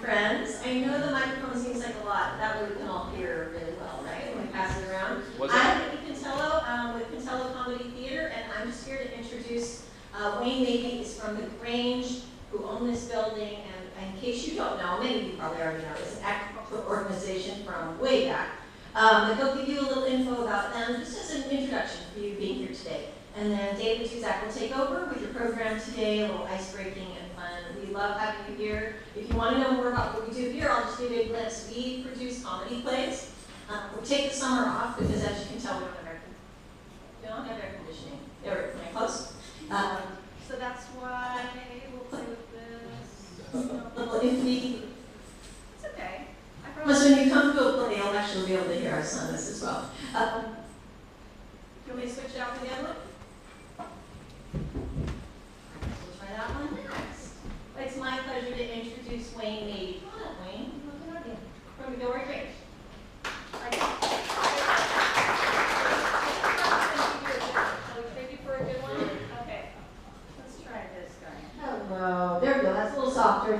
friends. I know the microphone seems like a lot, but that way we can all hear really well, right? When we pass it around. I'm Nikki Pintello with Pintello Comedy Theater, and I'm just here to introduce Wayne Mabey is from the Grange, who own this building, and in case you don't know, many of you probably already know, it's an active organization from way back. But they'll give you a little info about them, just as an introduction for you being here today. And then David Tuzak will take over with your program today, a little ice-breaking and fun. We love having you here. If you want to know more about what we do here, I'll just give you a glimpse. We produce comedy plays. We'll take the summer off because, as you can tell, we don't have air conditioning. There we go, pretty close. So that's why we'll play with this little iffy. It's okay. I promise when you come to a play, you'll actually be able to hear us on this as well. Can we switch out to the other one? We'll try that one next. It's my pleasure to introduce Wayne Mabey. Come on up, Wayne. From the Gilroy Historical Society. Shall we take you for a good one? Okay. Let's try this guy. Hello. There we go. That's a little softer.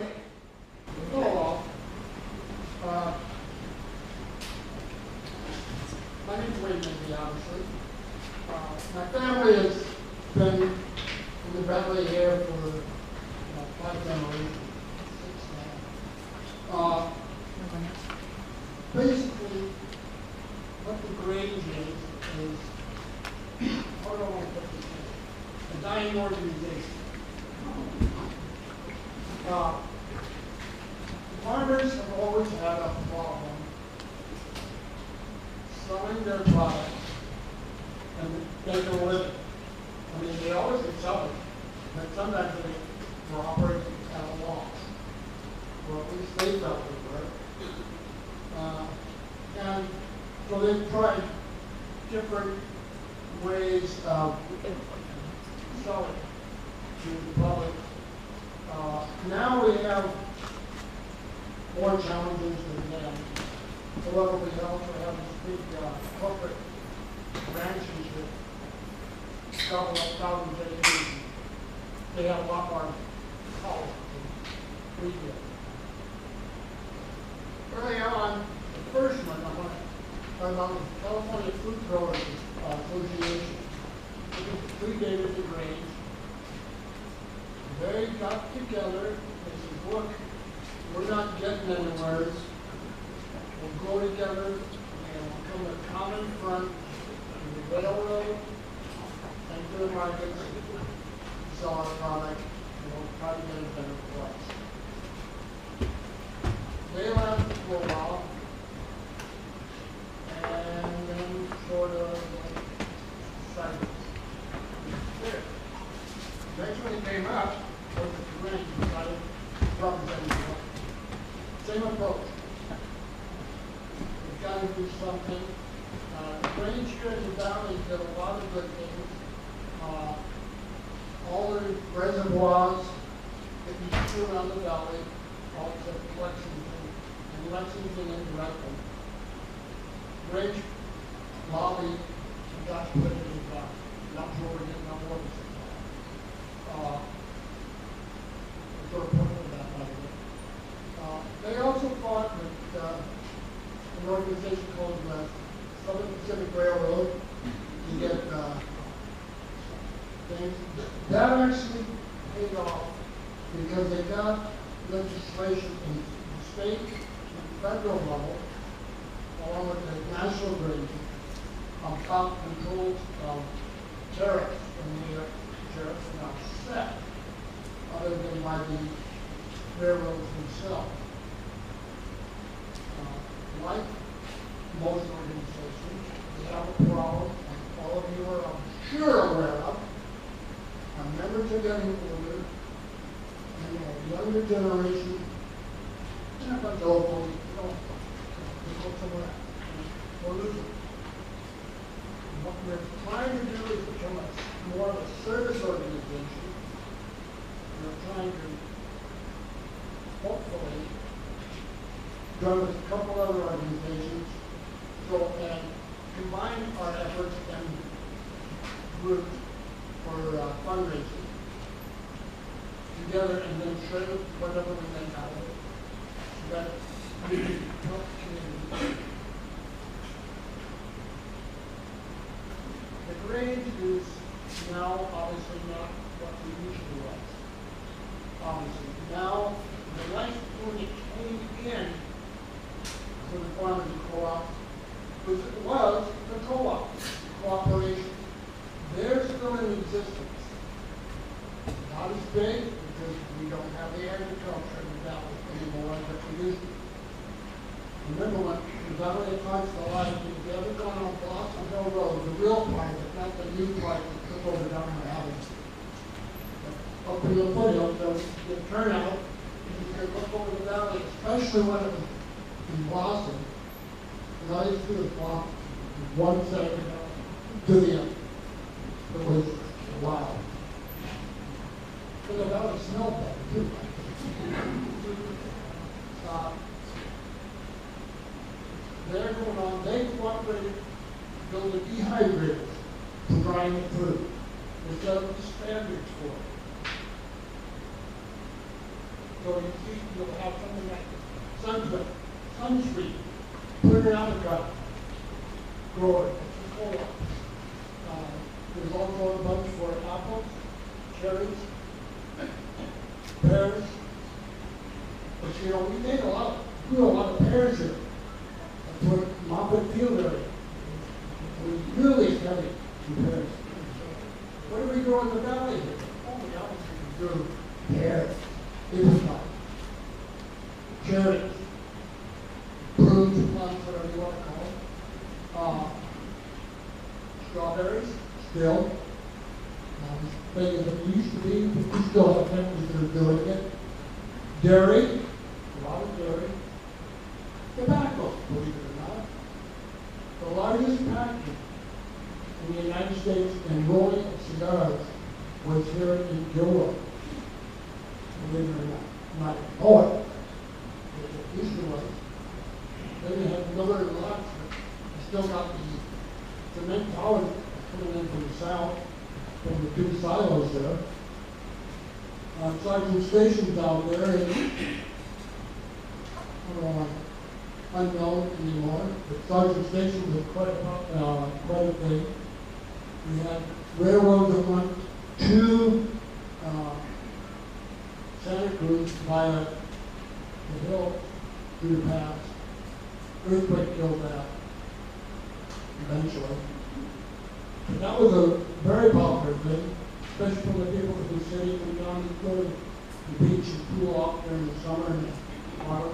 Hello. My name's Wayne Mabey, obviously. My family has been in the Beverly area for 5 generations, 6 now. Basically, what the Grange is how do I want to put this? A dying organization. Farmers have always had a problem selling their products and make a living. I mean, they always could sell it, but sometimes they were operating at a loss. Or at least they felt they were. And so they've tried different ways of selling to the public. Now we have more challenges than them. However, we also have this big corporate branches that gobble up thousands of acres. They have a lot more power than we do. Early on, the first one, I went on the California Food Growers Association. It predated the Grange. They got together and said, look, we're not getting anywhere. We'll go together and become a common front to the railroad and to the markets, sell our product, and we'll try to get a better price. They lasted for a while, and then sort of silence. There. Next one came up was the Grange decided to represent the same approach. We've got to do something. Grange here in the valley did a lot of good things. All the reservoirs that you see around the valley, all except Lexington, and Lexington indirectly. Grange lobbied and got to put it in the valley. That's where we're getting our water supply. Sort of point of that, by the way. They also fought with an organization called the Southern Pacific Railroad to get things. That actually paid off because they got legislation in the state and federal level, along with the national grid, about controls of tariffs, and the tariffs are now set, other than by the railroads themselves. Like most organizations, they have a problem, and all of you are, I'm sure, aware of. Our members are getting older, and the younger generation, they're not going to go for it, they go somewhere else. We're losing. What we're trying to do is become more of a service organization. We're trying to hopefully join with a couple other organizations and combine our efforts and group for fundraising together and then share whatever we make out of it. that we can help community. The grade is now obviously not what we usually was. Obviously, now the life when it came in to the farmers and co-ops was the co-op cooperation. They're still in existence. Not as big because we don't have the agriculture in the valley anymore that we used to. Remember when the valley parts of the line, if you ever gone on Blossom Hill Road, the real private, not the new private that took over down the alley. Up in the foothills, so you turn out, and you can look over the valley, especially when it was in Blossom. And all you see is Blossom, one second to the other. It was wow. But the valley smelled better too. They're going on, they cooperated, building dehydrators to grind the fruit. Instead of the standards for it. So you see, you'll have something like sunsweet, put it out of the gut, grow it, it's a co-op. There's also a bunch for apples, cherries, pears. But you know, we made grew a lot of pears here. And put Moffett Field area. It was really heavy in pears. What do we grow in the valley here? Oh, we obviously grew pears. It was like cherries, prunes, plums, whatever you want to call them. Strawberries, still. Not as big as it used to be, but we still have families that are doing it. Dairy, a lot of dairy. Tobacco, believe it or not. The largest package in the United States in rolling of cigars was here in Gilroy. Believe it or not. Not a poet, but it used to was. Then they had Miller and Lux, but still got the cement power coming in from the south, from the two silos there. Sergeant Station's out there, and unknown anymore, but Sergeant Station was quite a thing. We had railroads that went to Santa Cruz via the hill through the pass. Earthquake killed that eventually. But that was a very popular thing, especially for the people of the city who down to go to the beach and cool off during the summer and the water.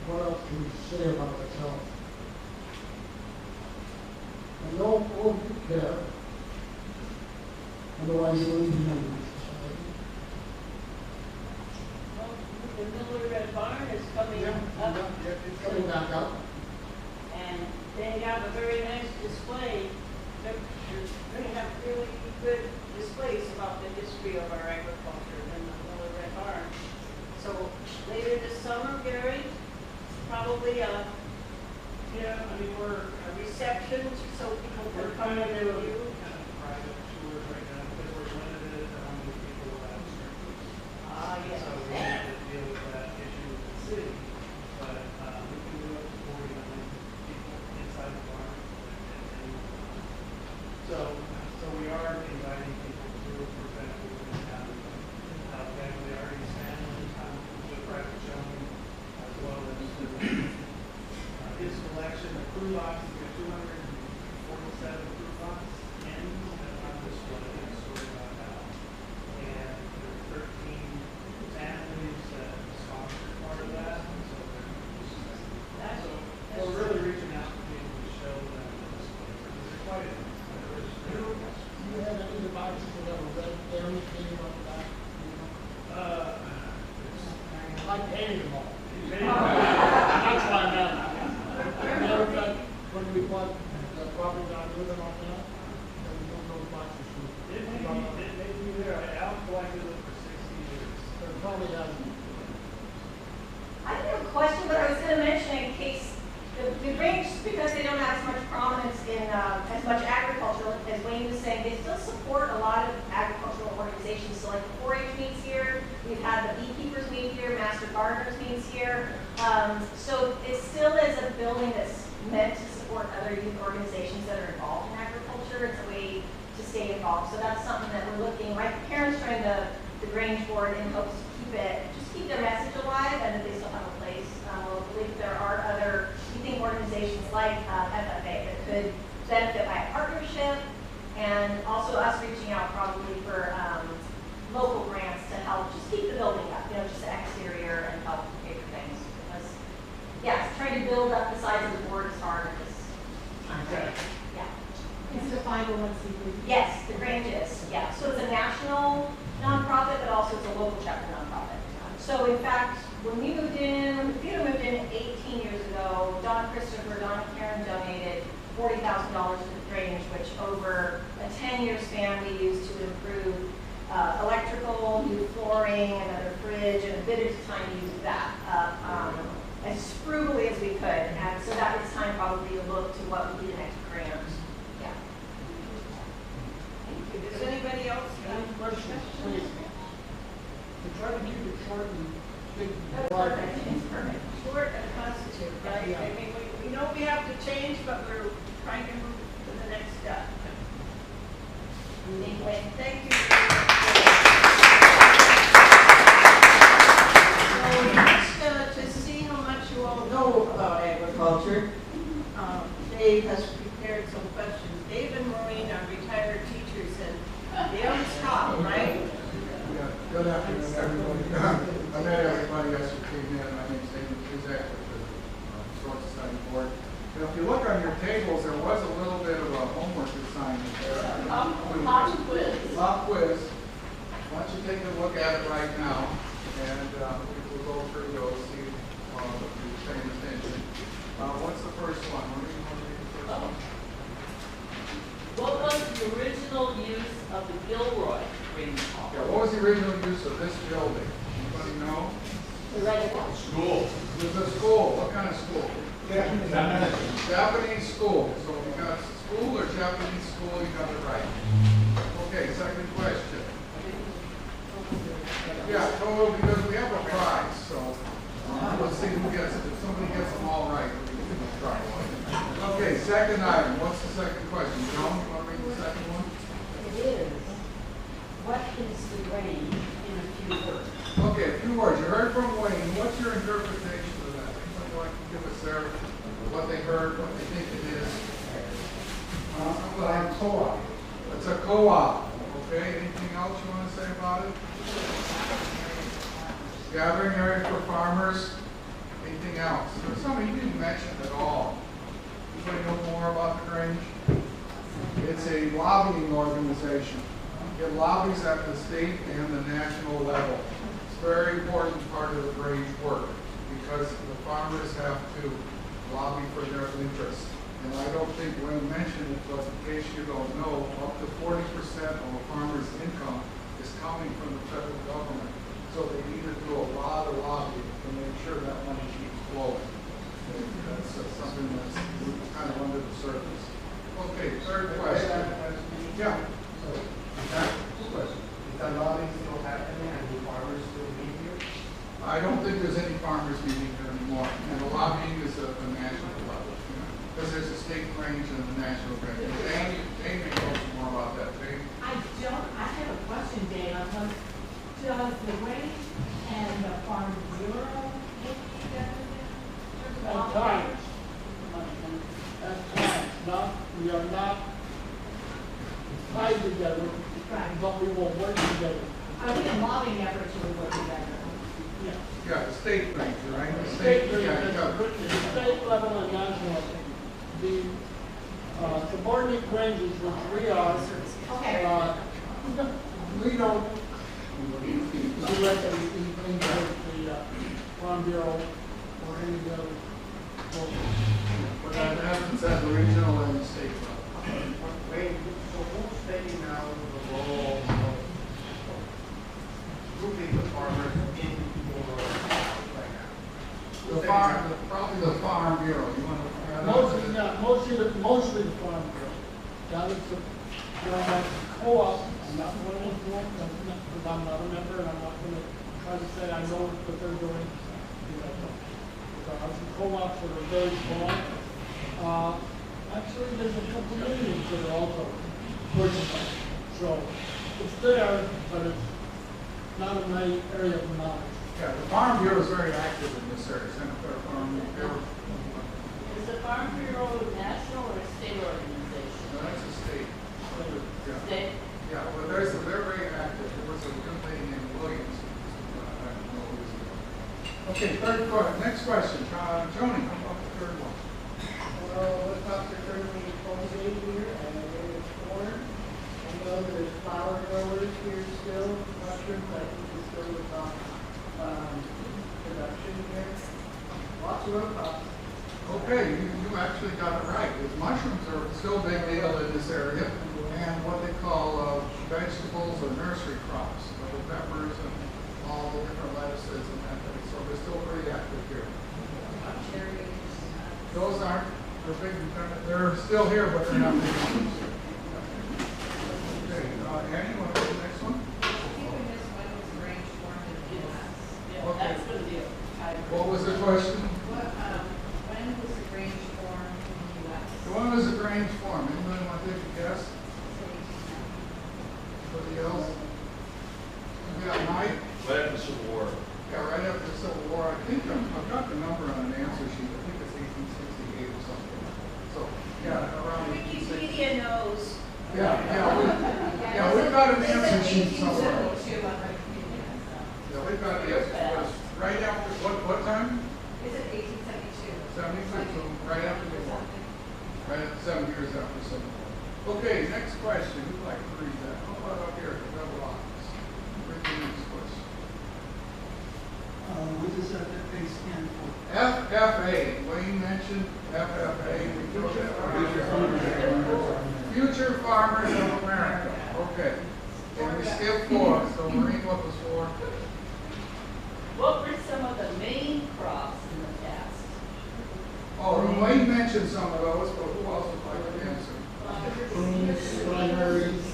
What else can we say about ourselves? I know all of you care. Otherwise, you wouldn't be in this society. Well, the Miller Red Barn is coming up. Yeah, it's coming back up. And they have a very nice display. They're going to have really good displays about the history of our agriculture in the Miller Red Barn. So later this summer, Gary, probably we're a reception so people can come and view. Kind of private tours right now because we're limited to how many people will have sprinklers. Yes. So we have to deal with that issue with the city. But we can do up to 49 people inside the barn. So we are inviting people through for example in the county. We already spent time with the private showing as well as his collection of crew boxes. We have 247 crew boxes in on display sorted out now. And there are 13 families that sponsored part of that. So we're really reaching out to people to show them the display. Because they're quite Do you have any of the boxes that have a red area painted on the back? I painted them all. That's why I'm at it. Matter of fact, when we bought the property down with them on that, there was one of those boxes. It may be there. Al collected it for 60 years. There probably hasn't. I didn't have a question, but I was going to mention in case the Grange, because they don't have as much prominence in as much agriculture, as Wayne was saying, they still support a lot of agricultural organizations. So like the 4-H meeting that's something that we're looking, my parents joined the Grange board in hopes to keep their message alive and that they still have a place locally. There are other, we think, organizations like FFA that could benefit by a partnership, and also us reaching out probably for local grants to help just keep the building up, just the exterior and help pay for things. Because, yeah, trying to build up the size of the board is hard at this time. Okay. Yeah. It's a 501c3. Yes, the Grange is, yeah. So it's a national nonprofit, but also it's a local chapter nonprofit. So in fact, when we moved in, when the theater moved in 18 years ago, Don and Karen donated $40,000 to the Grange, which over a 10-year span we used to improve electrical, new flooring, another fridge, and a bit of time to use that as frugally as we could. And so that was time probably to look to what would be the next grant. Yeah. Thank you. Does anybody else have Any questions, please? We try to keep it short and big. That's perfect. It's perfect. short and positive, right? Yeah. I mean, we know we have to change, but we're trying to move to the next step. Thank you. So just to see how much you all know about agriculture, Dave has prepared some questions. Dave and Maureen are retired teachers, and they don't stop, right? Yeah, good afternoon, everybody. I met everybody yesterday, and my name's David Kuzak with the Historical Society Board. Now, if you look on your tables, there was a little bit of a homework assignment there. Pop quiz. Pop quiz. Why don't you take a look at it right now, and we'll go through those, see if you're paying attention. What's the first one? What do you want to read the first one? What was the original use of the Gilroy Green Hall? Yeah, what was the original use of this building? Anybody know? School. It was a school. What kind of school? Japanese school. So if you got school or Japanese school, you got it right. Okay, second question. Yeah, total, because we have a prize, so let's see who gets it. If somebody gets them all right, we can try. Okay, second item. What's the second question? Joan, you want to read the second one? It is, what is the range in a few words? Okay, a few words. You heard from Wayne. What's your interpretation of that? Anybody like to give us their, what they heard, what they think it is? Co-op. It's a co-op. Okay, anything else you want to say about it? Gathering area for farmers. Anything else? There's something you didn't mention at all. Anybody know more about the Grange? It's a lobbying organization. It lobbies at the state and the national level. It's a very important part of the Grange work because the farmers have to lobby for their interests. And I don't think Wayne mentioned it, but in case you don't know, up to 40% of a farmer's income is coming from the federal government. So they need to do a lot of lobbying to make sure that money keeps flowing. And that's something that's kind of under the surface. Okay, third question. Yeah. Is that lobbying still happening and do farmers still meet here? I don't think there's any farmers meeting here anymore. And the lobbying is at the national level. Because there's a state range and a national range. Dave may know some more about that. Dave? I have a question, Dave. Does the range and the Farm Bureau get together then? At times. At times. We are not tied together, but we will work together. Are we in lobbying efforts or we work together? Yeah. Yeah, the state range, right? The State, yeah, you got it. state level and national. The subordinate ranges, which we are, Okay. we don't directly engage the Farm Bureau or any of the other local. But that happens at the regional and the state level. Wait, so who's taking now the role of grouping the farmers in your right now? Probably the Farm Bureau. You want to? Mostly the Farm Bureau. Down at the co-op, I'm not going to influence, because I'm not a member, and I'm not going to try to say I know what they're doing. Because the co-ops that are very small. Actually, there's a couple meetings that are also working on it. So So it's there, but it's not in my area of knowledge. Yeah, the Farm Bureau is very active in this area, Santa Clara Farm Bureau. Is the Farm Bureau a national or a state organization? No, that's a state. Yeah. State? Yeah, well, they're very active. There was a young lady named Williams. I don't know who this is. Okay, next question. Joni, how about the third one? Well, what about the currently cultivated here and it's corn? I know there's flower growers here still, mushrooms, I think it's still about production here. Lots of row crops. Okay, you actually got it right. Because mushrooms are still a big deal in this area, and what they call vegetables or nursery crops, the peppers and all the different lettuces and that thing. So they're still pretty active here. Those aren't, they're still here, but they're not big ones. Okay, Annie, want to go to the next one? Yeah, Okay. that's going to be a tiebreaker. What was the question? When was the Grange formed in the U.S.? When was the Grange formed? Anybody want to take a guess? Anybody else? You got Mike? Right after the Civil War. Yeah, right after the Civil War. I think I've got the number on an answer sheet. I think it's 1868 or something. So, yeah, around 1860. Wikipedia knows. Yeah, we've got an answer sheet somewhere. Yeah, we've got an answer. It was right after, what time? Is it 1872? 72, so right after the war. Right at 7 years after the Civil War. Okay, next question. Who'd like to read that? How about up here at the Rebel Office? Read the next question. What does FFA stand for? FFA, Wayne mentioned FFA. Future Farmers of America. Okay. And we skipped 4, so Maureen, what was 4? What were some of the main crops in the past? Oh, and Wayne mentioned some of those, but who else would like to answer? Primaries.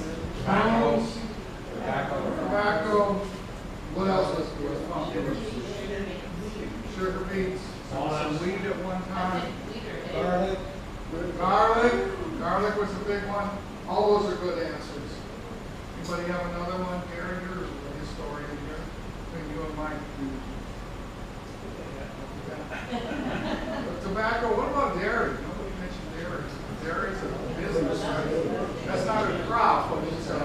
Tobacco. What else was popular? Sugar beets. Some wheat at one time. Garlic. Garlic was a big one. All those are good answers. Anybody have another one? Gary, you're a historian here. Between you and Mike. Tobacco, what about dairy? Nobody mentioned dairy. Dairy is a business, right? That's not a crop, but it's a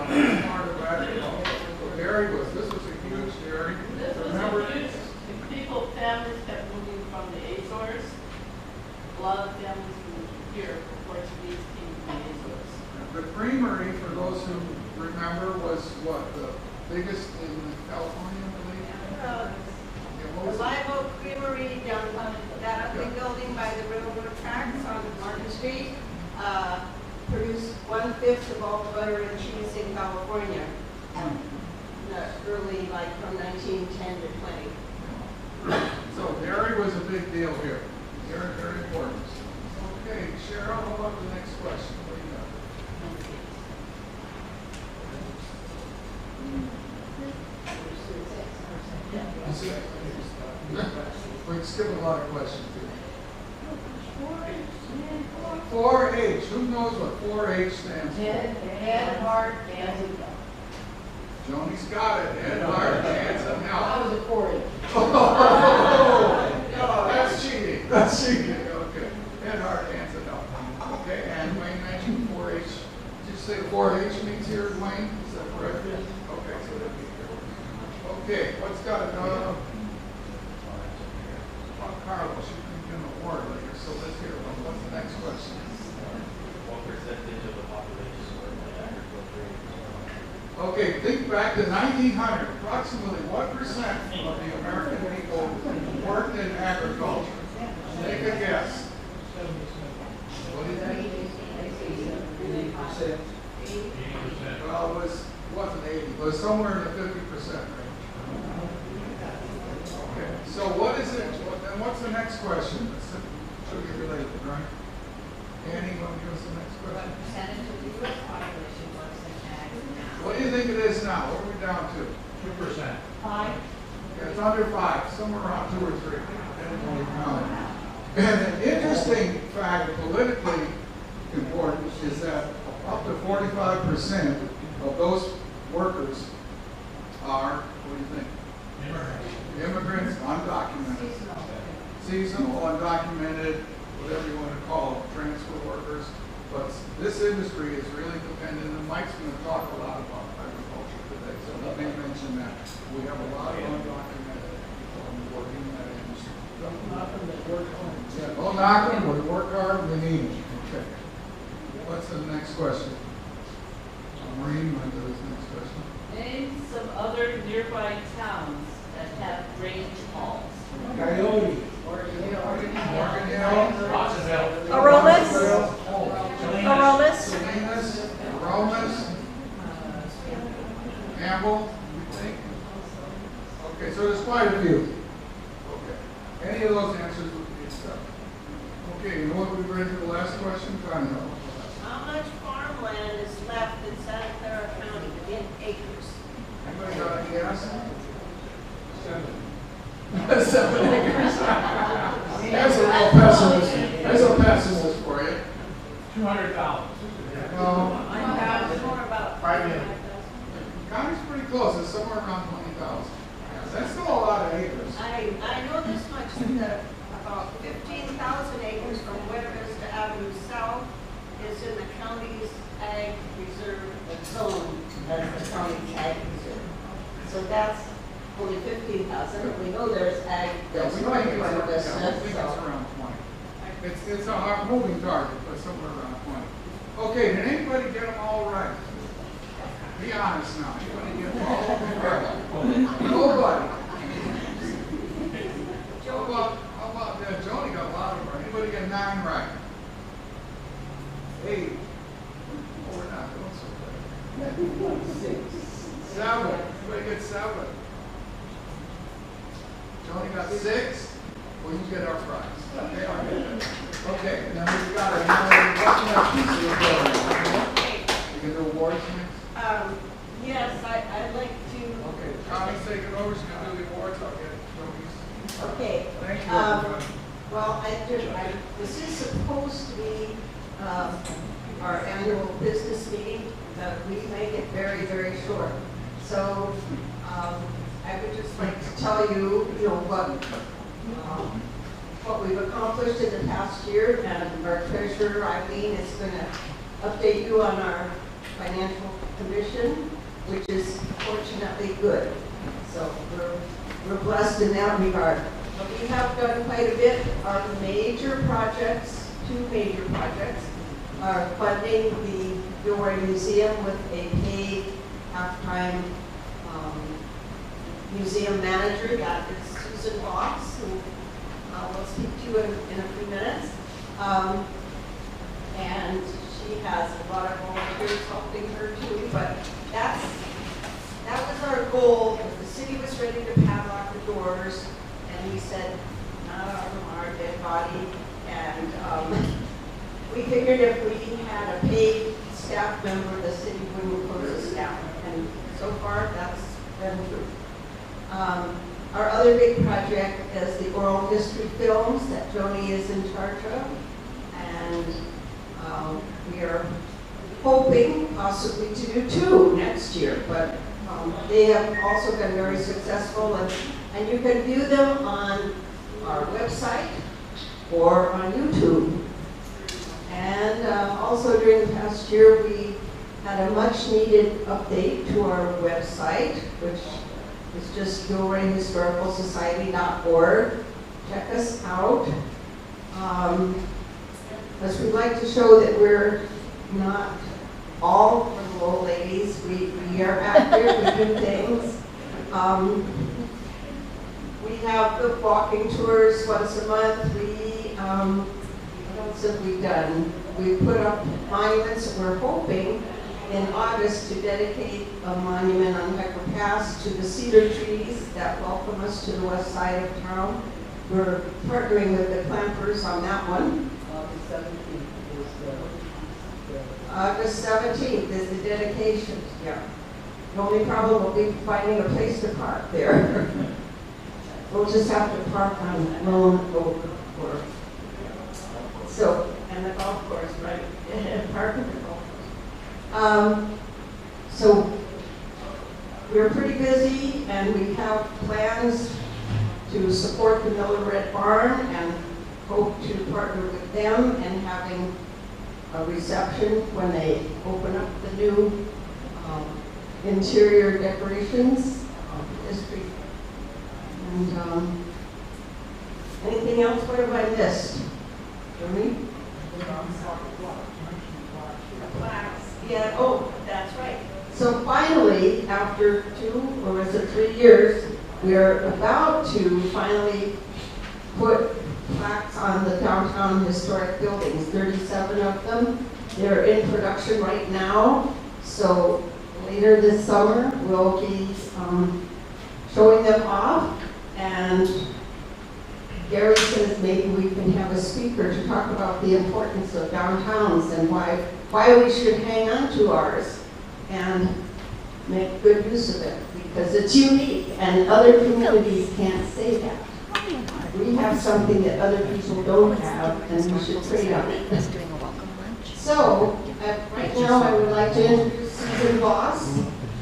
part of agriculture. So dairy this was a huge dairy. This was Remember? a huge, families kept moving from the Azores. A lot of families moved here, Portuguese came from the Azores. The creamery, for those who remember, was what, the biggest in California, I believe? Yeah, what The was it? Live Oak Creamery down that ugly building by the railroad tracks on Market Street produced 1/5 of all the butter and cheese in California. Early, like from 1910 to 20. So dairy was a big deal here. Very, very important. Okay, Cheryl, how about the next question? What do you got? We can skip a lot of questions here. 4-H. Who knows what 4-H stands for? Head, heart, and Joni's got it. Head, heart, hands, and health. I was a 4-H. Oh, that's cheating. That's cheating. Okay. Head, heart, hands, and health. Okay, and Wayne mentioned 4-H. Did you say 4-H means here, Wayne? Is that correct? Yes. Okay, so that'd be here. Okay, what's got another? Carlos, you can get an award later, so let's hear one. What's the next question? What percentage of the population work in agriculture? Okay, think back to 1900. Approximately what percent of the American people worked in agriculture? Take a guess. What do you think? 80%. Well, it wasn't 80, it was somewhere in the 50% range. Okay, so what is it, and what's the next question? Should be related, right? Annie, want to give us the next question? What percentage of the U.S. population works in ag now? What do you think it is now? What are we down to? 2%. 5? Yeah, it's under 5, somewhere around 2 or 3. And an interesting fact, politically important, is that up to 45% of those workers are, what do you think? Immigrants, undocumented. Seasonal, undocumented, whatever you want to call it, transfer workers. But this industry is really dependent, and Mike's going to talk a lot about agriculture today, so let me mention that. We have a lot of undocumented people working in that industry. Don't knock them, they work hard. Yeah, don't knock them, we work hard, we need them. Okay. What's the next question? Maureen went to this next question. Name some other nearby towns that have drainage halls. Coyote. Morgan Hill, Aromas? Salinas, Aromas, Campbell, you think? Okay, so there's quite a few. Okay. Any of those answers would be accepted. Okay, you know what we read to the last question? Kind of. How much farmland is left in Santa Clara County in acres? Anybody got a guess? 7. 7 acres. That's a real pessimist. That's a pessimist for you. 200,000. No, It's more about 5 million. county's pretty close. It's somewhere around 20,000. That's still a lot of acres. I know this much, that about 15,000 acres from West Vista Avenue South is in the county's ag reserve zone. That's the county's ag reserve. So that's only 15,000. We know there's ag, Yeah, that's we north think of it's, West yeah, we think it's Vista, so. around 20. It's a hard moving target, but somewhere around 20. Okay, did anybody get them all right? Be honest now. Anybody get them all right? Nobody. How about Joni got a lot of them right. Anybody get 9 right? 8. Oh, we're not doing so good. 7. Anybody get 7? Joni got 6. Well, you get our prize. Okay, all right. Okay, and then we've got what's next? You can do awards next? Yes, I'd like to. Okay, Connie's taking over, she's gonna do the awards, I'll get Joni's. Okay. Thank you, everybody. Well, this is supposed to be our annual business meeting, but we make it very, very short. So I would just like to tell you, what we've accomplished in the past year, and our treasurer, Eileen, is going to update you on our financial condition, which is fortunately good. So we're blessed in that regard. What we have done quite a bit are the major projects, 2 major projects, are funding the Gilroy Museum with a paid half-time museum manager. That is Susan Fox, who we'll speak to in a few minutes. And she has a lot of volunteers helping her too, but that was our goal. The city was ready to padlock the doors, and we said, not our dead body. And we figured if we had a paid staff member, the city wouldn't close the staff. And so far, that's been true. Our other big project is the oral history films that Joni is in charge of. And we are hoping possibly to do 2 next year, but they have also been very successful, and you can view them on our website or on YouTube. And also during the past year, we had a much needed update to our website, which is just Gilroy Historical Society.org. Check us out. Because we'd like to show that we're not all little old ladies. We are active, we do things. We have the walking tours once a month. What else have we done? We put up monuments. We're hoping in August to dedicate a monument on Hecker Pass to the cedar trees that welcome us to the west side of town. We're partnering with the clampers on that one. August 17th is the dedication, yeah. The only problem will be finding a place to park there. We'll just have to park on Lone Oak Court. So, and the golf course, right? And park in the golf course. So we're pretty busy, and we have plans to support the Miller Red Barn and hope to partner with them in having a reception when they open up the new interior decorations of the district. And anything else? What have I missed? Jeremy? Yeah, oh, That's right. so finally, after 2 or is it 3 years, we're about to finally put plaques on the downtown historic buildings, 37 of them. They're in production right now, so later this summer, we'll be showing them off. And Gary says maybe we can have a speaker to talk about the importance of downtowns and why we should hang on to ours and make good use of it, because it's unique and other communities can't say that. We have something that other people don't have, and we should trade on it. So, right now I would like to introduce Susan Voss,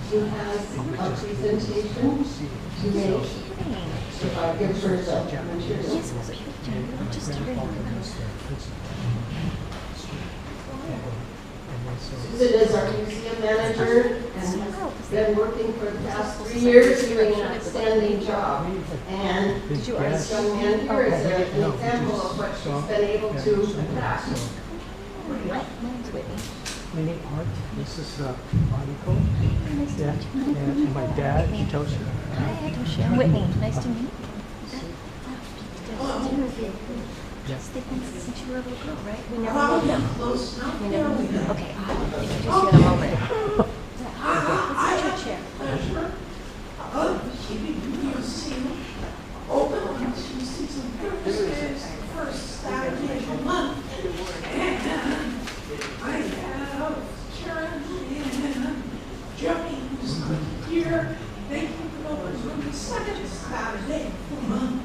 who has a presentation to make. If I give her some material. Susan is our museum manager and has been working for the past 3 years doing an outstanding job. And this young man here is an example of what she's been able to attract. Mini art. This is article. Yeah. And my dad, Toshi. Hi, Toshi. I'm Whitney. Nice to meet you. Yes, they've been since you were a little girl, right? We never moved them. We never moved them. Okay, I'll introduce you in a moment. Let's get your chair. Open on Tuesdays and Thursdays, the first Saturday of the month. And I have Karen and James here. They keep it open on the second Saturday of the month.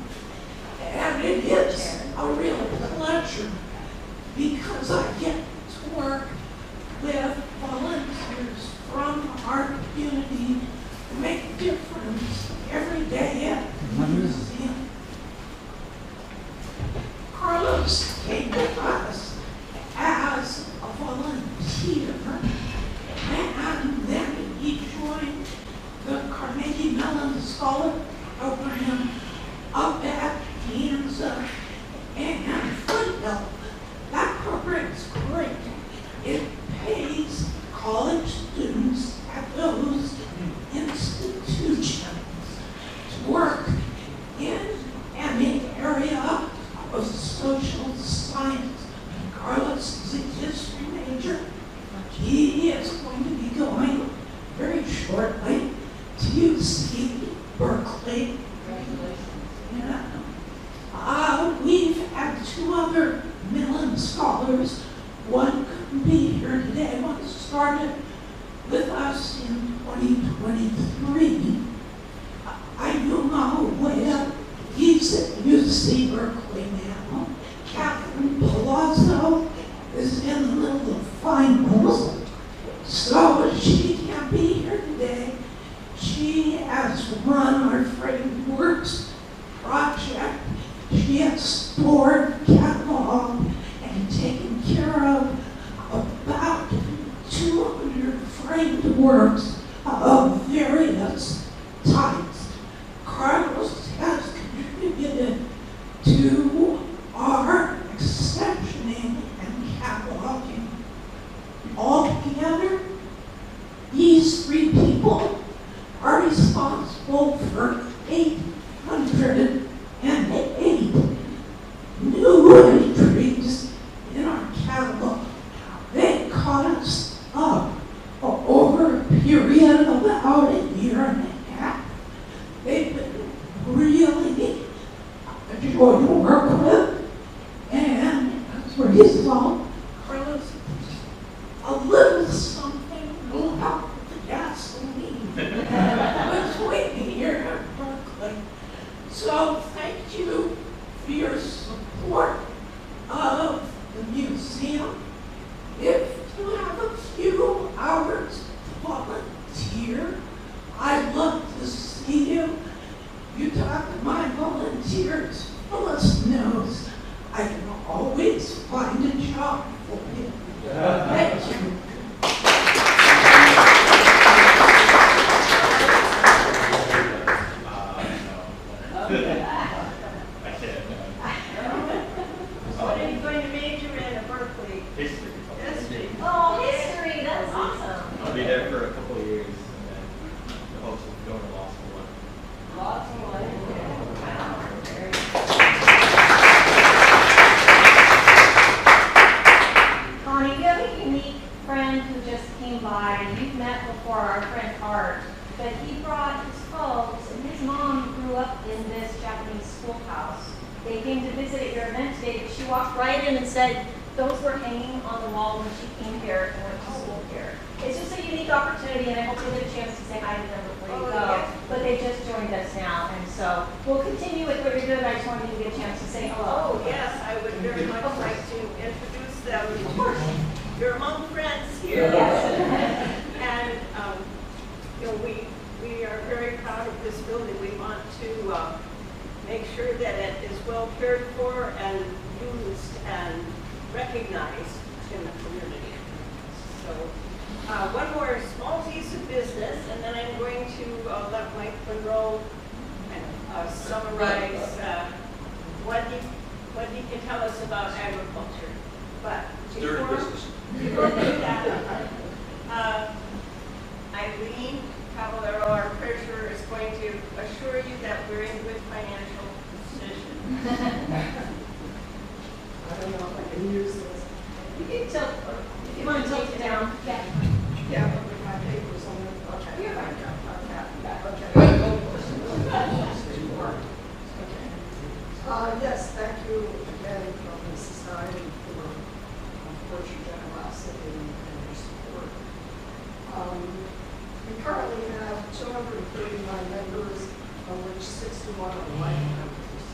And it is a real pleasure because I get to work with volunteers from our community to make a difference every day at the museum. Carlos came with us as a volunteer, and then he joined the Carnegie Mellon Scholar Program up at Kansas and Foothill. That program is great. It pays college students at those institutions to work in any area of social science. Carlos is a history major. He is going to be going very shortly to UC Berkeley. Yeah. We've had 2 other Mellon scholars. One couldn't be here today. One started with us in 2023. I know Mao well. He's at UC Berkeley now. Catherine Palazzo is in the middle of finals, so she can't be here today. She has run our frameworks project. She has stored, cataloged, and taken care of about 200 framed works of various types. Carlos has contributed to our sectioning and cataloging. Altogether, these 3 people are responsible for 808 new entries in our catalog. They caught us up over a period of about a year and a half. They've been really a joy to work with, and as a result, Carlos, a little something about the gasoline was waiting here at Berkeley. So thank you for your support of the museum. If you have a few hours to volunteer, volunteers, Phyllis knows I can always find a job for you. Thank you. What are you going to major in at Berkeley? History. History. Oh, history, that's awesome. I'll be there for a couple of years, and then the hopes of going to law school. Lots of money. Wow. Very Connie, you have a unique friend who just came by, and you've met before, our friend Art, but he brought his folks, and his mom grew up in this Japanese schoolhouse. They came to visit at your event today, but she walked right in and said those were hanging on the wall when she came here and went to school here. It's just a unique opportunity, and I hope you get a chance to say hi to them before you go. yes. But they just joined us now, and so we'll continue with what you're doing. I just wanted you to get a chance to say hello. Oh, yes, I would very much like to introduce them. Of course, you're among friends here. Yes. And, you know, we are very proud of this building. We want to make sure that it is well cared for and used and recognized in the community. So, one more small piece of business, and then I'm going to let Mike Monroe summarize what he can tell us about agriculture. But before we do that, Eileen Cavallero, our treasurer, is going to assure you that we're in good financial position. I don't know if I can use this. You can tilt, if you want to tilt it down. Yeah. Yeah, but with my papers on it. Okay. You're fine. Okay. Yes, thank you again from the society for, of course, your generosity and your support. We currently have 239 members, of which 61 are life members.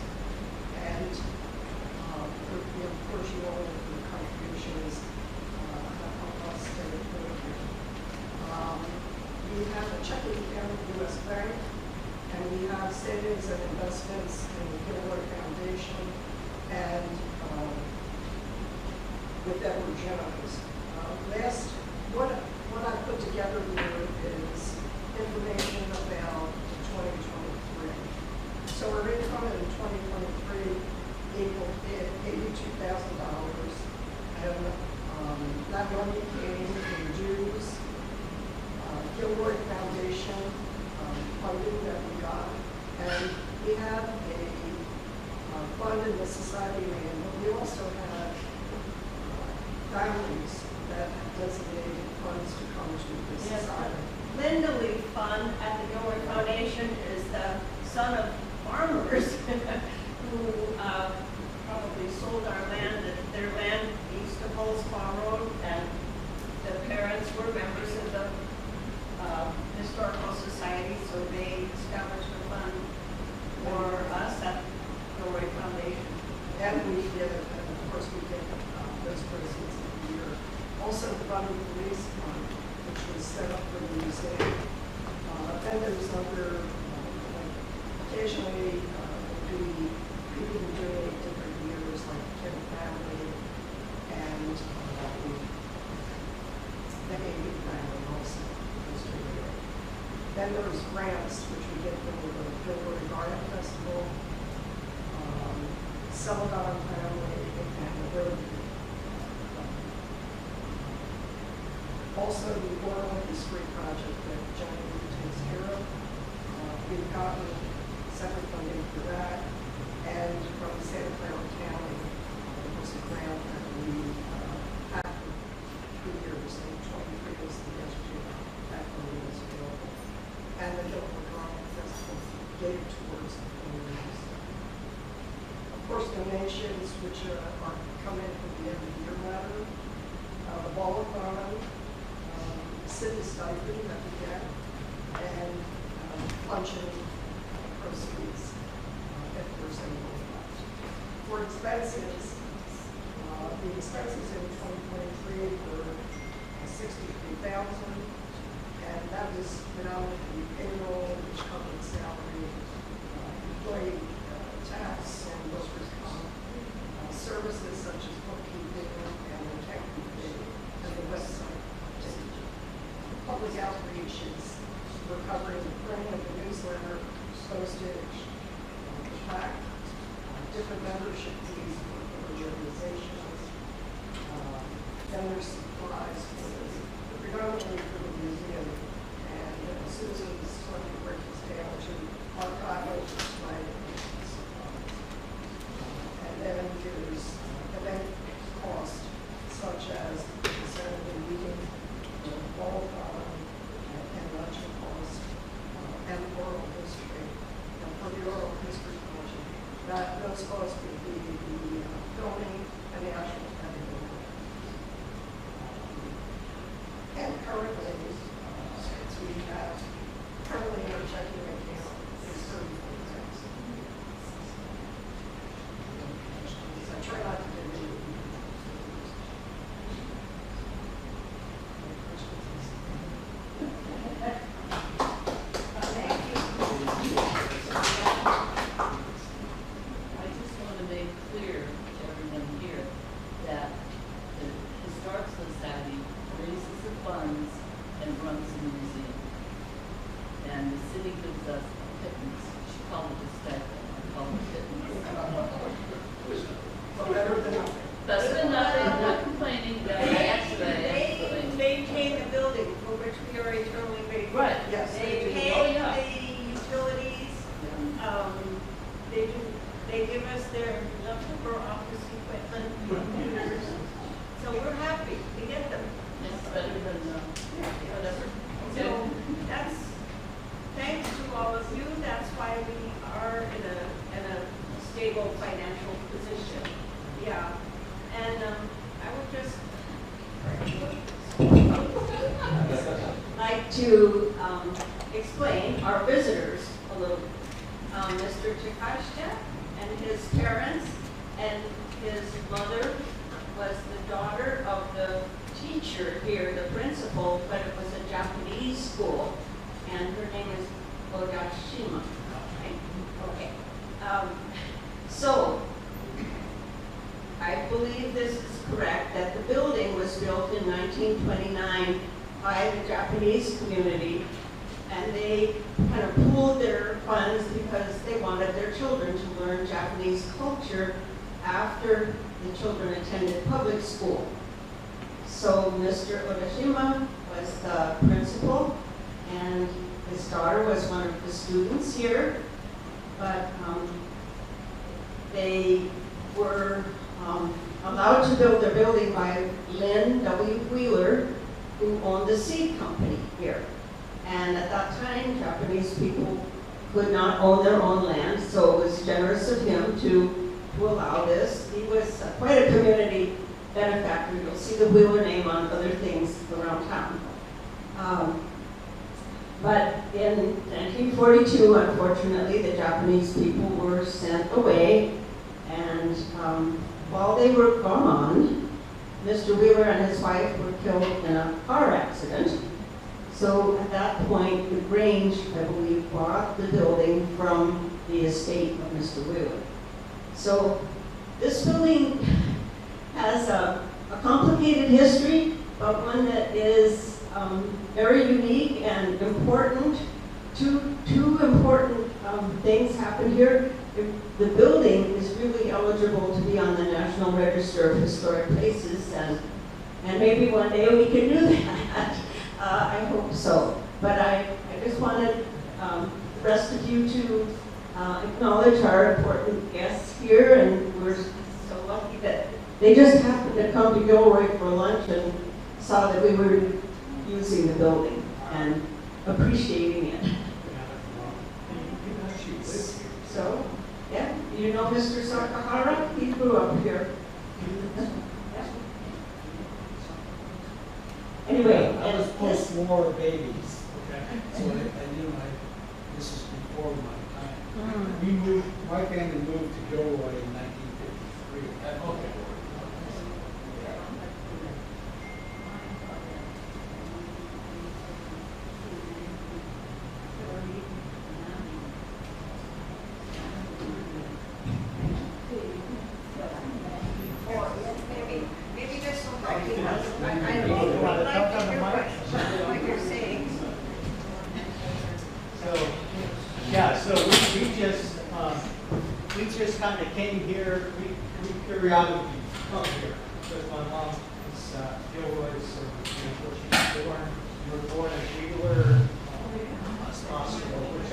And of course, you all of the contributions have helped us stay afloat here. We have a checking account at U.S. Bank, and we have savings and investments in the Gilroy Foundation, and with Edward Jones. What I put together here is information about 2023. So our income in 2023 equaled $82,000, and that money came in dues, Gilroy Foundation funding that we got, and we have a fund in the society name, but we also have families that have designated funds to come to the Yes. society. Linda Lee Fund at the Gilroy Foundation is the son of farmers who probably sold their land east of Hulls Farm Road, and the parents were members of the Historical Society, so they established a fund for us at Gilroy Foundation. And we get, and of course, we get those proceeds every year. Also, the Bunny Police Fund, which was set up for the museum. Then there's other, occasionally, people who donate different years, like Kim Family and the Amy Family also. goes to the year. Then there's grants, which we get from the Gilroy Garden Festival, Celadon Family, and the Road. Also, the Oral History Project that Johnny takes care of. We've gotten separate funding for that, and from Santa Clara County, there was a grant that we had for 2 years, and 23 was the SG, that funding was available. And the Gilroy Garden Festival gave towards the communities. Of course, donations, which are coming from the end of the year letter, the Ball Fund, city stipend that we get, and luncheon proceeds if there's any left. For expenses, the expenses in 2023 were $63,000, and that was predominantly payroll, which covered salary, employee tax, membership fees for village organizations. Then there's supplies for predominantly for the museum. And Susan's going to work his tail to archival display supplies. And then there's event cost, such as the Saturday meeting, the ball following, and luncheon cost, and oral history. And for the oral history project, those costs would be the filming and the actual editing. And currently, since we have currently our checking account is 34 cents. So I try not to get into it. I just want to make clear to everyone here that the Historic Society raises the funds and runs the museum. And the city gives us a pittance. She called it a stipend. I call it a pittance. So better than nothing. Better than nothing. I'm not complaining, but actually I am They complaining. maintain the building for which we are eternally grateful. Right. Yes, They they do. pay Oh, yeah. the utilities, they give us their leftover office equipment, computers. So we're happy to get them. It's better than whatever. Okay. So that's, thanks to all of you, that's why we are in a stable financial position. Yeah, and I would just like to explain our visitors a little. Mr. Chikashta and his parents and his mother was the daughter of the teacher here, the principal, but it was a Japanese school, and her name is Odashima. Right? Okay. So, I believe this is correct, that the building was built in 1929 by the Japanese community, and they kind of pooled their funds because they wanted their children to learn Japanese culture after the children attended public school. So Mr. Odashima was the principal, and his daughter was one of the students here, but they were allowed to build their building by Lynn W. Wheeler, who owned the seed company here. And at that time, Japanese people could not own their own land, so it was generous of him to allow this. He was quite a community benefactor. You'll see the Wheeler name on other things around town. But in 1942, unfortunately, the Japanese people were sent away, and while they were gone, Mr. Wheeler and his wife were killed in a car accident. So at that point, the Grange, I believe, bought the building from the estate of Mr. Wheeler. So this building has a complicated history, but one that is very unique and important. Two important things happen here. The building is really eligible to be on the National Register of Historic Places, and maybe one day we can do that. I hope so. But I just wanted the rest of you to acknowledge our important guests here, and we're so lucky that they just happened to come to Gilroy for lunch and saw that we were using the building and appreciating it. So, yeah, you know Mr. Sakahara? He grew up here. Anyway, I was and post-war babies, Okay. so I knew this is before my time. My family moved to Gilroy in 1953. Okay. maybe this will help you. I really would like to hear what you're saying. So, yeah, so we just we just kind of came here, we periodically come here, because my mom is Gilroy's, where she was born. We were born at Wheeler Hospital, which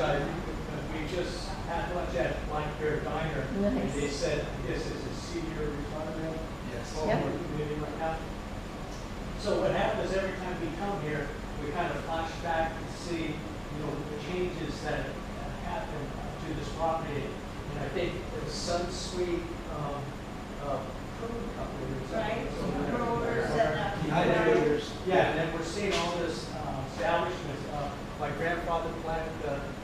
we just had lunch at Black Bear Diner. Nice. And they said, this is a senior retirement home Yep. or community right now. So what happens every time we come here, we kind of flash back and see, the changes that happened to this property. And I think the Sunsweet Prune Company. Right. Growers Yeah, and then we're seeing all this establishments. My grandfather planted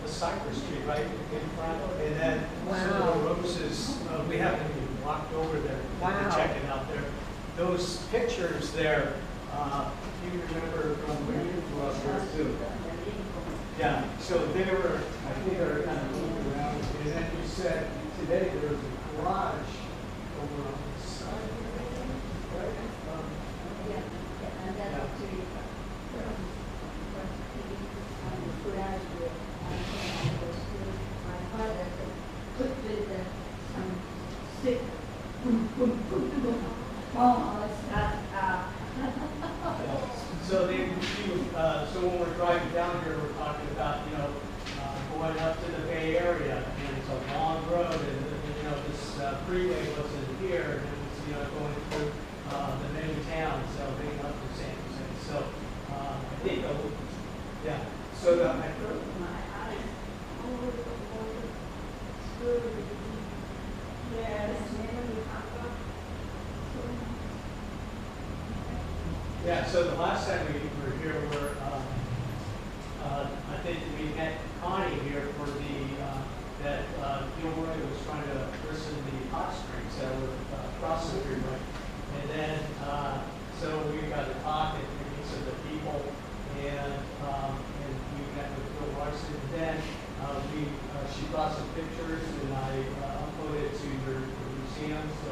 the cypress tree right in front, and then some of the roses. We haven't even walked over there to check it out there. Those pictures there, you remember from when you grew up there too. Yeah, so they were, I think they were kind of moving around, and then you said today there was a garage over on the side, right? And then actually, my father put with some stick. So so when we're driving down here, we're talking about, going up to the Bay Area, and it's a long road, and, this freeway wasn't here, and it was, going through the main towns, being up to San Jose. So, I think, yeah, so the, yeah, so the last time we were here, I think we met Connie here for that Gilroy was trying to christen the hot springs that were across the freeway. And then, so we got to talk and meet some of the people, and we met with Bill Larson. And then she brought some pictures, and I uploaded to your museum. So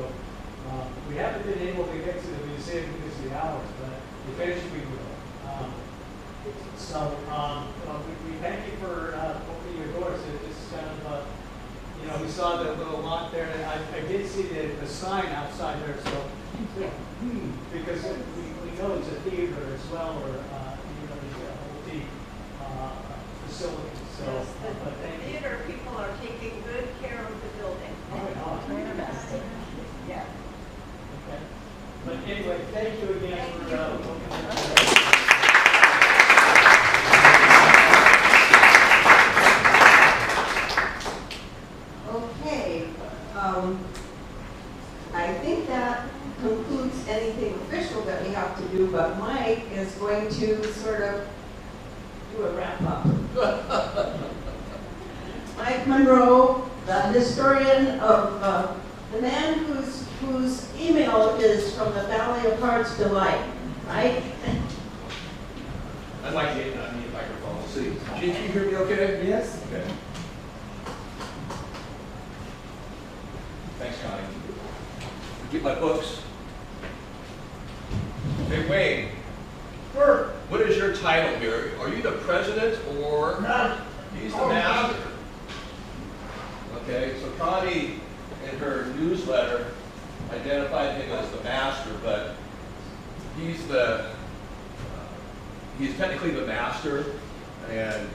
we haven't been able to get to the museum because of the hours, but eventually we will. We thank you for opening your doors. It's kind of, we saw the little lot there, and I did see the sign outside there, so, because we know it's a theater as well, or, the facility, so, Yes, but the thank you. theater people are taking good care of the building. Trying our best. Yeah. Okay. But anyway, thank you again Thank for you. looking at that. Okay, I think that concludes anything official that we have to do, but Mike is going to sort of do a wrap up. Mike Monroe, the historian of the man whose email is from the Valley of Heart's Delight, right? I'd like to get on the microphone. Let's see. Can you hear me okay? Yes. Okay. Thanks, Connie. Get my books. Hey, Wayne. Sure. What is your title here? Are you the president or? He's the master. Okay, so Connie, in her newsletter, identified him as the master, but he's technically the master, and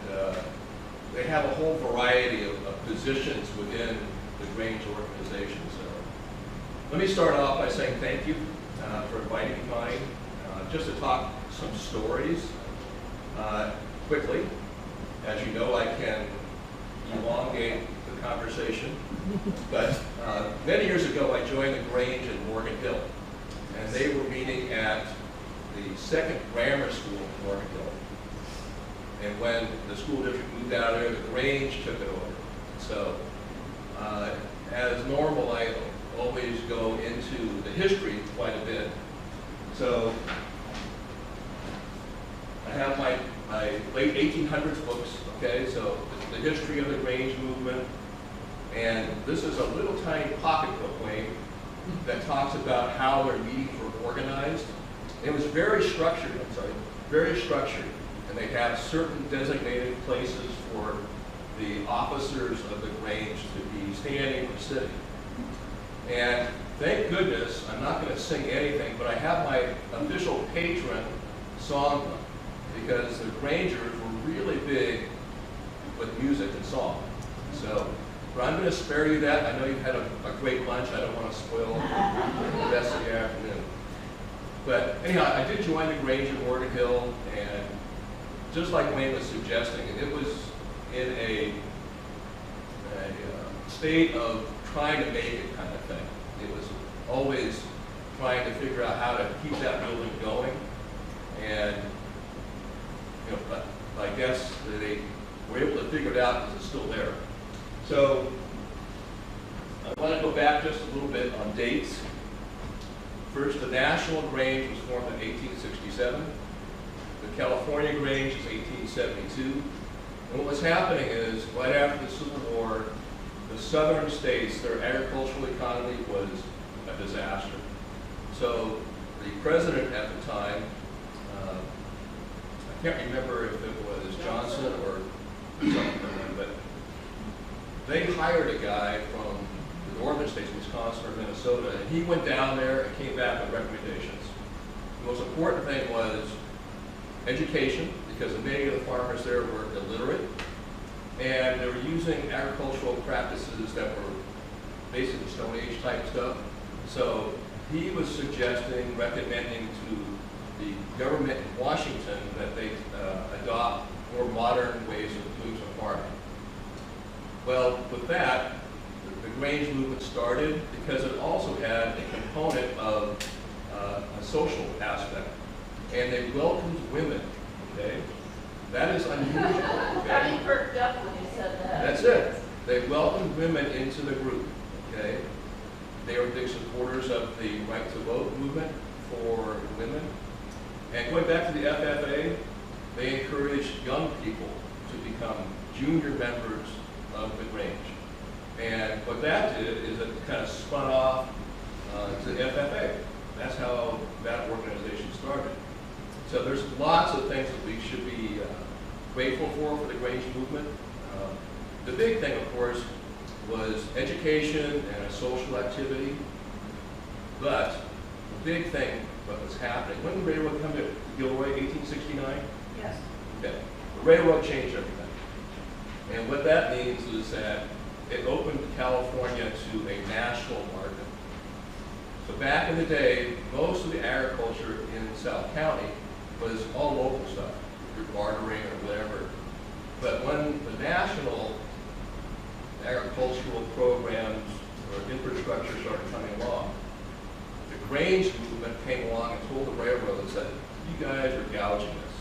they have a whole variety of positions within the Grange organization. So let me start off by saying thank you for inviting me, Connie, just to talk some stories quickly. As you know, I can elongate the conversation, but many years ago I joined the Grange in Morgan Hill, and they were meeting at the second grammar school in Morgan Hill. And when the school district moved out there, the Grange took it over. So as normal, I always go into the history quite a bit. So I have my late 1800s books, okay, so the history of the Grange movement. And this is a little tiny pocketbook, Wayne, that talks about how their meetings were organized. It was very structured, very structured. And they have certain designated places for the officers of the Grange to be standing or sitting. And thank goodness, I'm not going to sing anything, but I have my official patron song book, because the Grangers were really big with music and song. So, but I'm going to spare you that. I know you've had a great lunch. I don't want to spoil the rest of the afternoon. But anyhow, I did join the Grange in Morgan Hill, and just like Wayne was suggesting, it was in a state of trying to make it kind of thing. It was always trying to figure out how to keep that building going, and but I guess they were able to figure it out because it's still there. So I want to go back just a little bit on dates. First, the National Grange was formed in 1867. The California Grange is 1872. And what was happening is, right after the Civil War, the southern states, their agricultural economy was a disaster. So the president at the time, I can't remember if it was Johnson or something, but they hired a guy from the northern states, Wisconsin or Minnesota, and he went down there and came back with recommendations. The most important thing was education, because many of the farmers there were illiterate, and they were using agricultural practices that were basically Stone Age type stuff. So he was suggesting, recommending to the government in Washington that they adopt more modern ways of doing some farming. Well, with that, the Grange movement started because it also had a component of a social aspect, and they welcomed women. Okay, that is unusual. Okay? You perked up when you said that. That's it. They welcomed women into the group. Okay, they were big supporters of the right to vote movement for women. And going back to the FFA, they encouraged young people to become junior members of the Grange. And what that did is it kind of spun off to the FFA. That's how that organization started. So there's lots of things that we should be grateful for the Grange movement. The big thing, of course, was education and a social activity. But the big thing, what was happening, when did the railroad come to Gilroy, 1869? Yes. Okay. The railroad changed everything. And what that means is that it opened California to a national market. So back in the day, most of the agriculture in South County was all local stuff, your bartering or whatever. But when the national agricultural programs or infrastructure started coming along, the Grange movement came along and told the railroads that you guys are gouging us.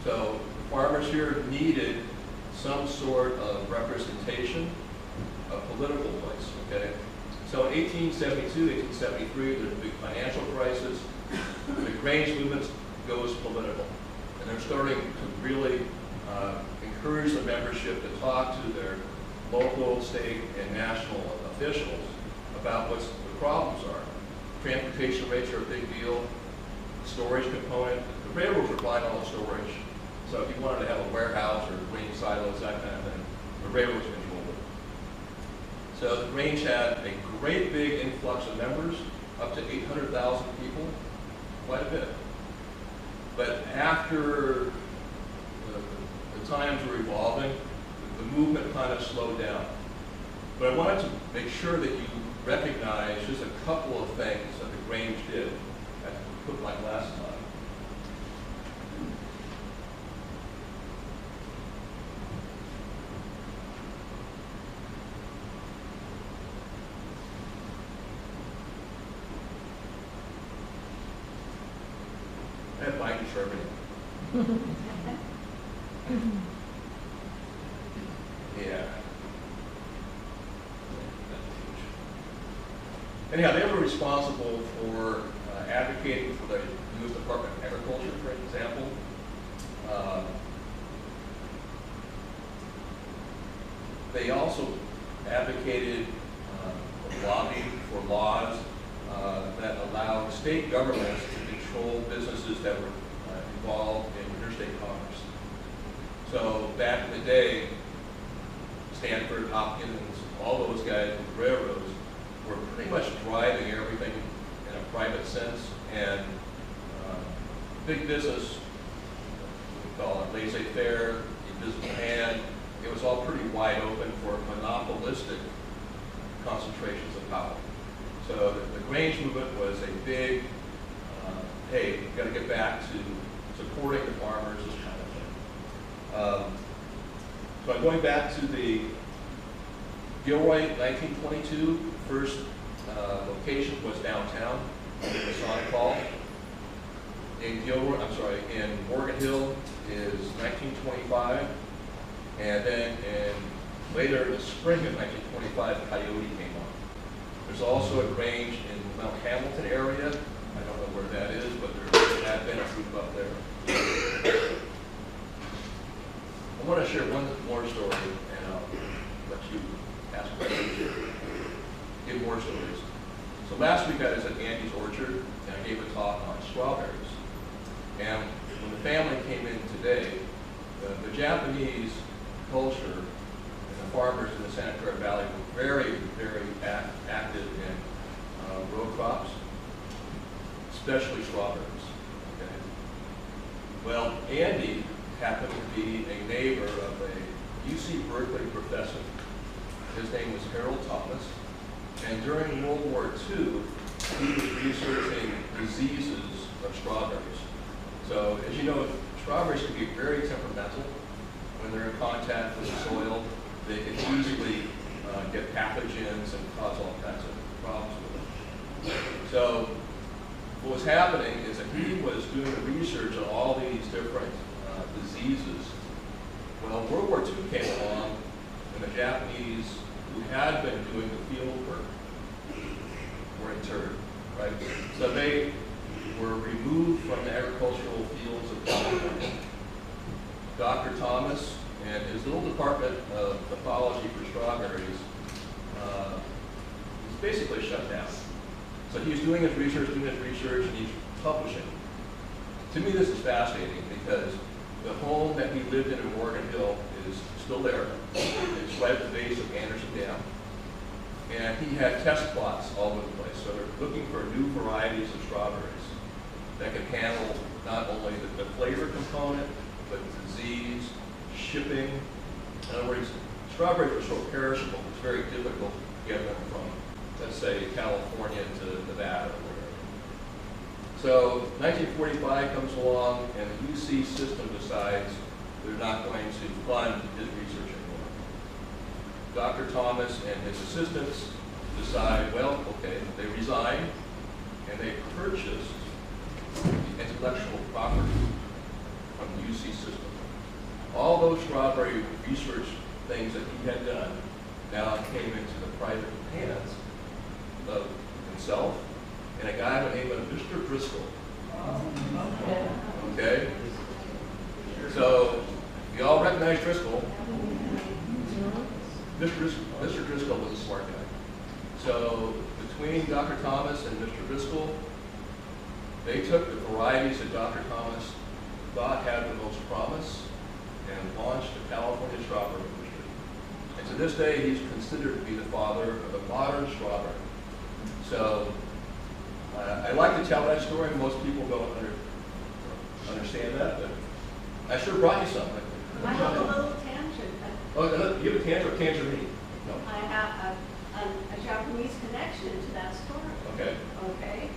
So the farmers here needed some sort of representation, a political voice, okay? So in 1872, 1873, there's a big financial crisis. The Grange movement goes political. And they're starting to really encourage the membership to talk to their local, state, and national officials about what the problems are. Transportation rates are a big deal. Storage component. The railroads are buying all the storage. So if you wanted to have a warehouse or grain silos, that kind of thing, the railroads controlled it. So the Grange had a great big influx of members, up to 800,000 people, quite a bit. But after the times were evolving, the movement kind of slowed down. But I wanted to make sure that you recognize just a couple of things that the Grange did. I put my glasses on. I have Biden sharpening. Yeah. Anyhow, they were responsible for advocating for the U.S. Department of Agriculture, for example. They also advocated lobbying for laws that allowed state governments to control businesses that were involved in interstate commerce. So back in the day, Hopkins, all those guys with railroads were pretty much driving everything in a private sense, and big business, we call it laissez-faire, invisible hand, it was all pretty wide open for monopolistic concentrations of power. So the Grange movement was a big, hey, we've got to get back to supporting the farmers, this kind of thing. So I'm going back to the Gilroy 1922. First location was downtown, in Masonic Hall. In Gilroy, in Morgan Hill is 1925, and then later in the spring of 1925, Coyote came on. There's also a Grange in Mount Hamilton area. I don't know where that is, but there had been a group up there. I want to share one more story, and I'll let you ask questions. Give more stories. So last week I was at Andy's Orchard, and I gave a talk on strawberries. And when the family came in today, the Japanese culture and the farmers in the Santa Clara Valley were very, very active in row crops, especially strawberries. Okay? Well, Andy happened to be a neighbor of a UC Berkeley professor. His name was Harold Thomas, and during World War II, he was researching diseases of strawberries. So, as you know, strawberries can be very temperamental. When they're in contact with the soil, they can easily get pathogens and cause all kinds of problems with them. So, what was happening is that he was doing the research on all these different diseases. Well, World War II came along, and the Japanese, who had been doing the field work, were interred, right? So they were removed from the agricultural fields of California. Dr. Thomas and his little department of pathology for strawberries was basically shut down. So he's doing his research, and he's publishing. To me, this is fascinating because the home that he lived in Morgan Hill is still there. It's right at the base of Anderson Dam. And he had test plots all over the place. So they're looking for new varieties of strawberries that can handle not only the flavor component, but disease, shipping. In other words, strawberries are so perishable, it's very difficult to get them from, let's say, California to Nevada or whatever. So 1945 comes along, and the UC system decides they're not going to fund his research anymore. Dr. Thomas and his assistants decide, well, okay, they resign, and they purchased the intellectual property from the UC system. All those strawberry research things that he had done now came into the private hands of himself and a guy by the name of Mr. Driscoll. Okay? So, you all recognize Driscoll. Mr. Driscoll was a smart guy. So, between Dr. Thomas and Mr. Driscoll, they took the varieties that Dr. Thomas thought had the most promise and launched the California strawberry industry. And to this day, he's considered to be the father of the modern strawberry. So, I like to tell that story. Most people don't understand that, but I sure brought you something. I have a little tangent. Oh, you have a tangent or tangerine? No. I have a Japanese connection to that story. Okay. Okay.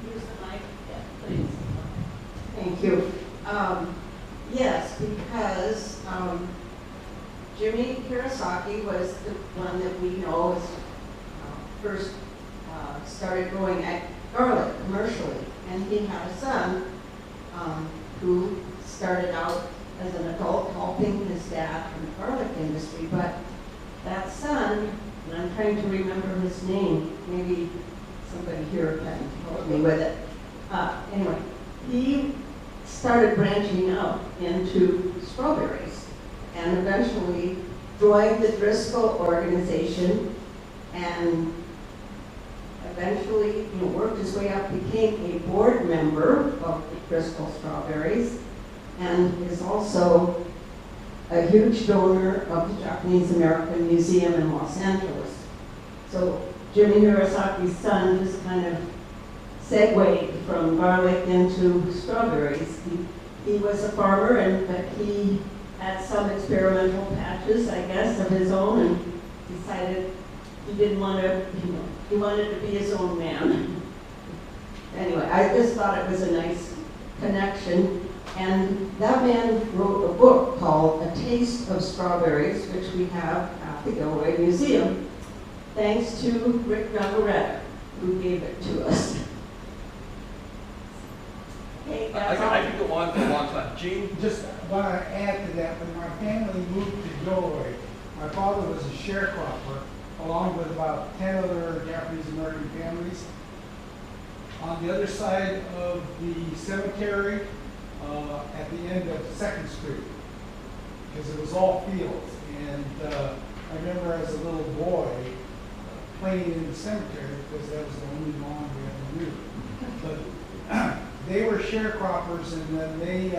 Use the mic, yeah, please. Thank you. Yes, because Jimmy Hirosaki was the one that we know was first started growing garlic commercially, and he had a son who started out as an adult helping his dad in the garlic industry, but that son, and I'm trying to remember his name, maybe somebody here can help me with it. Anyway, he started branching out into strawberries and eventually joined the Driscoll organization and eventually worked his way up, became a board member of the Driscoll Strawberries, and is also a huge donor of the Japanese American Museum in Los Angeles. So Jimmy Hirasaki's son just kind of segued from garlic into strawberries. He was a farmer, but he had some experimental patches, I guess, of his own, and decided he didn't want to, he wanted to be his own man. Anyway, I just thought it was a nice connection. And that man wrote a book called A Taste of Strawberries, which we have at the Gilroy Museum, thanks to Rick Navarrete, who gave it to us. Hey, I could go on for a long time. Gene? Just want to add to that, when my family moved to Gilroy, my father was a sharecropper, along with about 10 other Japanese American families. On the other side of the cemetery, at the end of 2nd Street, because it was all fields. And I remember as a little boy playing in the cemetery, because that was the only lawn we ever knew. But they were sharecroppers, and then they,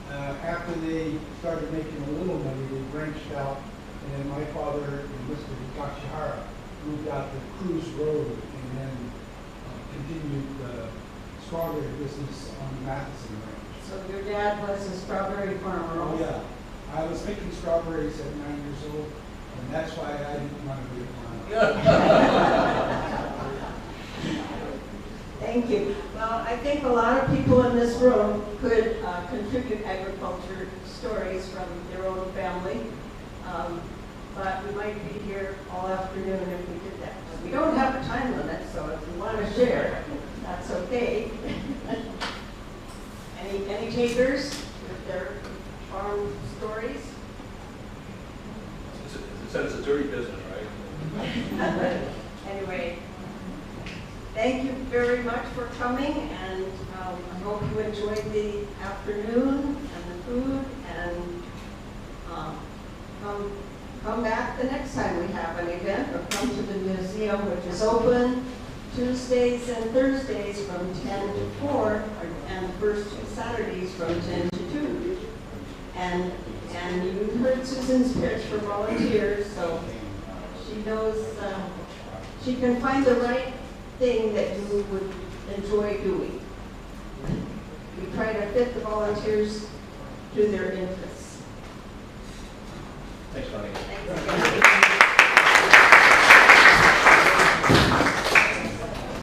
after they started making a little money, they branched out. And then my father and Mr. Hikachihara moved out to Cruz Road, and then continued the strawberry business on the Matheson Ranch. So your dad was a strawberry farmer also? Oh, yeah. I was picking strawberries at 9 years old, and that's why I didn't want to be a farmer. Thank you. Well, I think a lot of people in this room could contribute agriculture stories from their own family, but we might be here all afternoon if we did that. We don't have a time limit, so if you want to share, that's okay. Any takers with their farm stories? It said it's a dirty business, right? Anyway, thank you very much for coming, and I hope you enjoyed the afternoon and the food, and come back the next time we have an event, or come to the museum, which is open Tuesdays and Thursdays from 10 to 4, and the first 2 Saturdays from 10 to 2. And you heard Susan's pitch for volunteers, so she knows she can find the right thing that you would enjoy doing. We try to fit the volunteers to their interests. Thanks, Connie. Thanks again.